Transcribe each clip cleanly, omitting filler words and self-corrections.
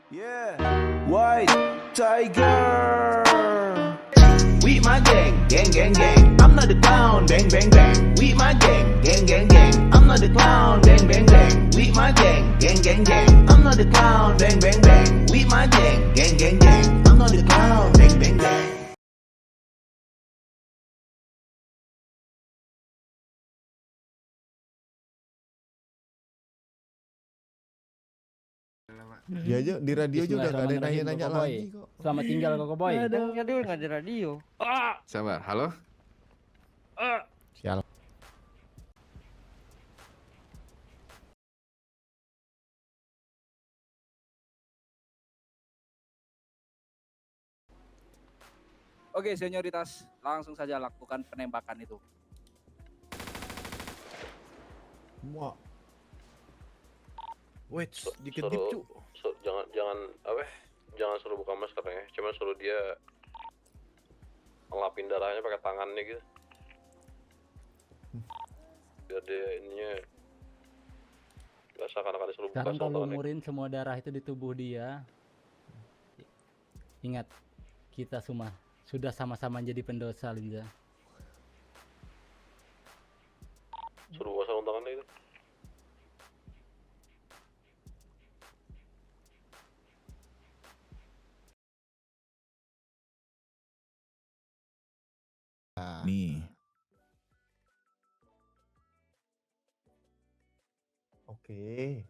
Yeah, White Tiger. We my gang, gang, gang, gang. I'm not the clown, bang, bang, bang. We my gang, gang, gang, gang. I'm not the clown, bang, bang, bang. We my gang, gang, gang, gang. I'm not the clown, bang, bang, bang. We my gang, gang, gang, gang. I'm not the clown, bang, bang, bang. Dia aja di radio juga gak ada yang Bismillahirrahmanirrahim, nanya-nanya Koko Boy. lagi kok. Selamat tinggal Koko Boy. Aduh, nggak ada radio. Sabar, halo? Sial. Oke, senioritas, langsung saja lakukan penembakan itu. Muak. Wait, dikedip cu. Jangan suruh buka maskernya, cuma suruh dia ngelapin darahnya pakai tangannya gitu. Biar dia ininya biasa akan disuruh buka Sekarang kalau tangannya. umurin semua darah itu di tubuh dia. Ingat, kita semua sudah sama-sama jadi pendosa, Linza. Suruh buka sarung tangannya itu. Nih, Oke.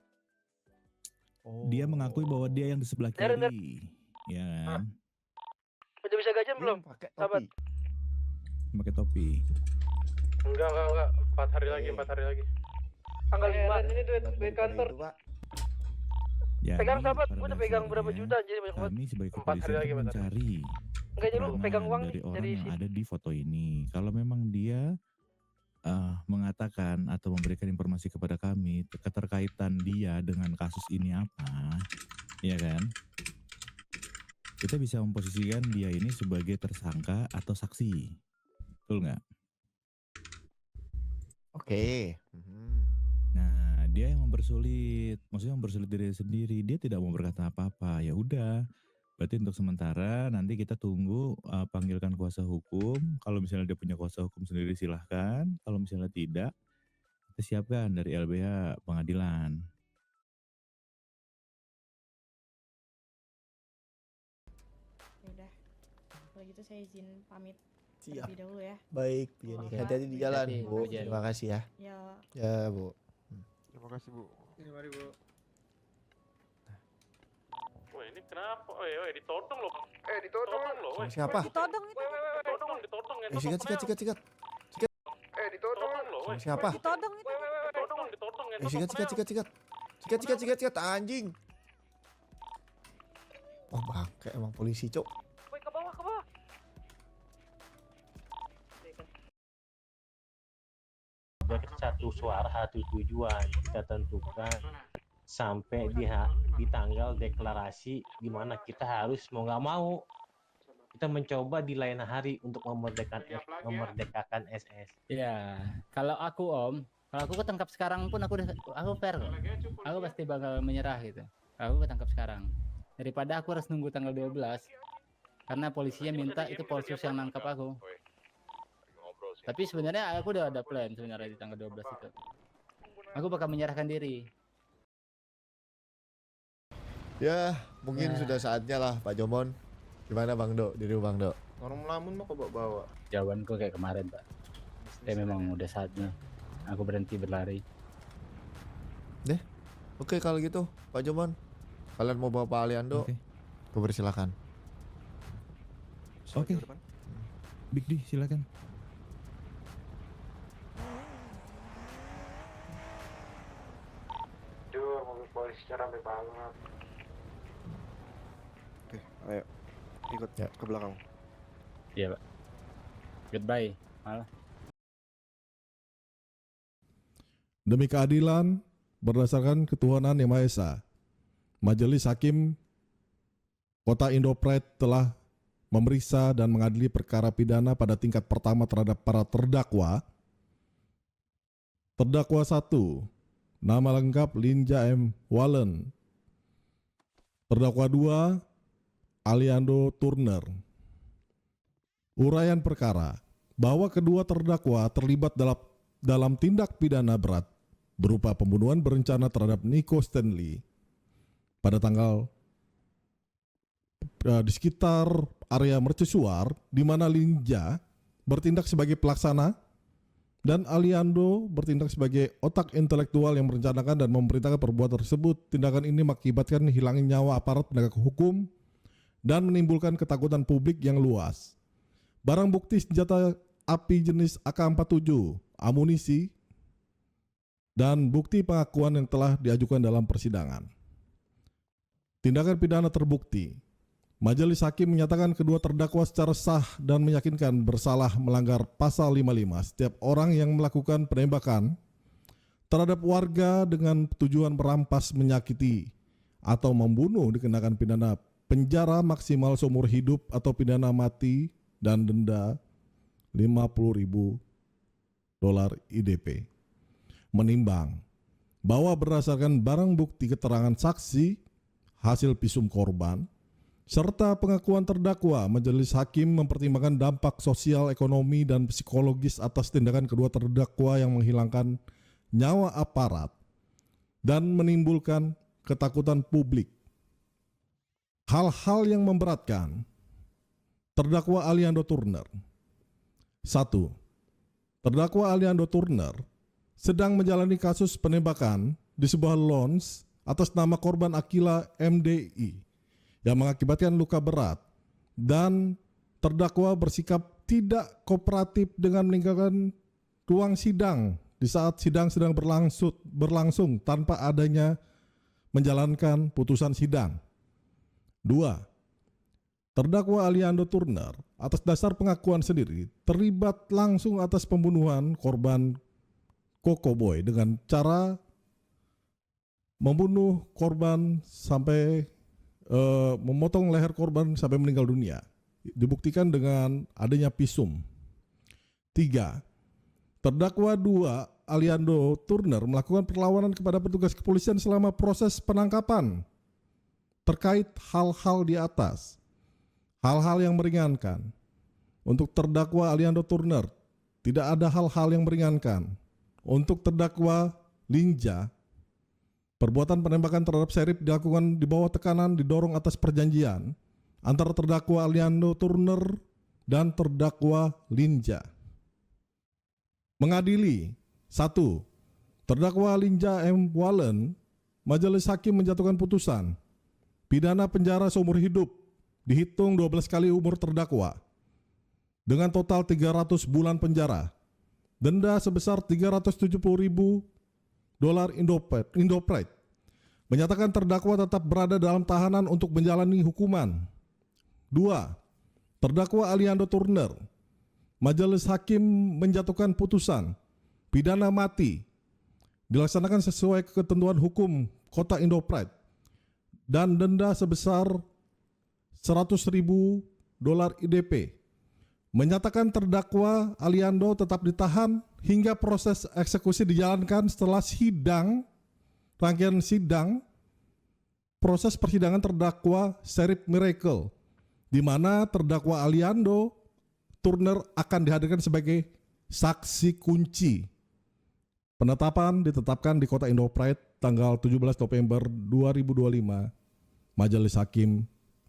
Oh. dia mengakui bahwa dia yang di sebelah kiri. Ya kan? Udah bisa gajian Dia belum? pakai Sahabat. topi. Pakai topi. Enggak. 4 hari lagi, 4 hari lagi. Tanggal 5. Ini duit Buat kantor. itu, Pak. Ya, Pegang ini sahabat, pada gua udah pegang berapa dasarnya juta jadi banyak banget. Kami sebagai 4 hari kepolisian lagi, kan 4 hari. mencari Enggak jadi lu pegang keterangan uang dari orang dari yang sini. ada di foto ini. Kalau memang dia mengatakan atau memberikan informasi kepada kami keterkaitan dia dengan kasus ini apa, ya kan? Kita bisa memposisikan dia ini sebagai tersangka atau saksi, betul nggak? Oke. Nah, dia yang mempersulit, maksudnya mempersulit diri sendiri. Dia tidak mau berkata apa-apa. Ya udah, berarti untuk sementara nanti kita tunggu panggilkan kuasa hukum. Kalau misalnya dia punya kuasa hukum sendiri silahkan. Kalau misalnya tidak, kita siapkan dari LBH pengadilan. Ya udah, kalau gitu saya izin pamit Siap. terlebih dahulu ya. Baik, Piani. Oke. Hati-hati di jalan, Hati-hati, Bu. Piani. Terima kasih ya. Ya, Ya, Bu. Terima kasih, Bu. Ini mari, Bu. Wah, ini kenapa? Ditodong loh. Ditodong. loh, Sama siapa? ditodong itu. Ditodong. Sikat. Ditodong. Sama siapa? Ditodong itu. Sikat. Anjing. Oh, bangke emang polisi, Cok. Woi, ke bawah, ke bawah. Satu suara, satu tujuan kita tentukan sampai di tanggal deklarasi di mana kita harus mau nggak mau kita mencoba di lain hari untuk memerdekakan SS. Ya, kalau aku kalau aku ketangkap sekarang pun aku fair kok. Aku pasti bakal menyerah gitu. Aku ketangkap sekarang. Daripada aku harus nunggu tanggal 12. Karena polisinya minta itu Polsus yang nangkap aku. Tapi sebenarnya aku udah ada plan sebenarnya di tanggal 12 itu. Aku bakal menyerahkan diri. Ya, mungkin Ya. sudah saatnya lah, Pak Jomon. Gimana, Bang Do? Diri Bang Do. Orang melamun mah kok bawa. Jawabanku kayak kemarin, Pak. Tapi memang udah saatnya aku berhenti berlari. Oke, kalau gitu, Pak Jomon. Kalian mau bawa Pak Aliando? Oke. Kebersilakan. Oke. Big D, silakan. Duh, mobil polisi rame banget. Oke, ayo. Ikut Ya. ke belakang. Iya, Pak. Goodbye. Malah. Demi keadilan berdasarkan ketuhanan Yang Maha Esa, Majelis Hakim Kota Indopret telah memeriksa dan mengadili perkara pidana pada tingkat pertama terhadap para terdakwa. Terdakwa 1, nama lengkap Linja M. Wallen. Terdakwa 2, Aliando Turner. Uraian perkara bahwa kedua terdakwa terlibat dalam tindak pidana berat berupa pembunuhan berencana terhadap Nico Stanley pada tanggal di sekitar area mercusuar, di mana Linja bertindak sebagai pelaksana dan Aliando bertindak sebagai otak intelektual yang merencanakan dan memerintahkan perbuatan tersebut. Tindakan ini mengakibatkan hilangnya nyawa aparat penegak hukum dan menimbulkan ketakutan publik yang luas. Barang bukti senjata api jenis AK-47, amunisi, dan bukti pengakuan yang telah diajukan dalam persidangan. Tindakan pidana terbukti. Majelis Hakim menyatakan kedua terdakwa secara sah dan meyakinkan bersalah melanggar pasal 55. Setiap orang yang melakukan penembakan terhadap warga dengan tujuan merampas, menyakiti, atau membunuh dikenakan pidana penjara maksimal seumur hidup atau pidana mati dan denda $50.000 IDP. Menimbang bahwa berdasarkan barang bukti keterangan saksi, hasil visum korban, serta pengakuan terdakwa, Majelis Hakim mempertimbangkan dampak sosial, ekonomi, dan psikologis atas tindakan kedua terdakwa yang menghilangkan nyawa aparat dan menimbulkan ketakutan publik. Hal-hal yang memberatkan terdakwa Aliando Turner. 1. Terdakwa Aliando Turner sedang menjalani kasus penembakan di sebuah lounge atas nama korban Akila MDI yang mengakibatkan luka berat, dan terdakwa bersikap tidak kooperatif dengan meninggalkan ruang sidang di saat sidang sedang berlangsung tanpa adanya menjalankan putusan sidang. 2. Terdakwa Aliando Turner atas dasar pengakuan sendiri terlibat langsung atas pembunuhan korban Koko Boy dengan cara membunuh korban sampai memotong leher korban sampai meninggal dunia. Dibuktikan dengan adanya visum. 3. Terdakwa 2 Aliando Turner melakukan perlawanan kepada petugas kepolisian selama proses penangkapan terkait hal-hal di atas. Hal-hal yang meringankan. Untuk terdakwa Aliando Turner, tidak ada hal-hal yang meringankan. Untuk terdakwa Linja, perbuatan penembakan terhadap Serif dilakukan di bawah tekanan, didorong atas perjanjian antara terdakwa Aliando Turner dan terdakwa Linja. Mengadili. 1. Terdakwa Linja M. Wallen, Majelis Hakim menjatuhkan putusan pidana penjara seumur hidup dihitung 12 kali umur terdakwa dengan total 300 bulan penjara, denda sebesar $370.000 Indopride. Menyatakan terdakwa tetap berada dalam tahanan untuk menjalani hukuman. 2. Terdakwa Aliando Turner, Majelis Hakim menjatuhkan putusan pidana mati dilaksanakan sesuai ketentuan hukum Kota Indopride dan denda sebesar $100.000 IDP. Menyatakan terdakwa Aliando tetap ditahan hingga proses eksekusi dijalankan setelah rangkaian sidang proses persidangan terdakwa Serif Miracle, di mana terdakwa Aliando Turner akan dihadirkan sebagai saksi kunci. Penetapan ditetapkan di Kota Indopride tanggal 17 November 2025. Majelis Hakim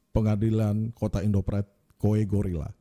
Pengadilan Kota Indopride Koe Gorilla.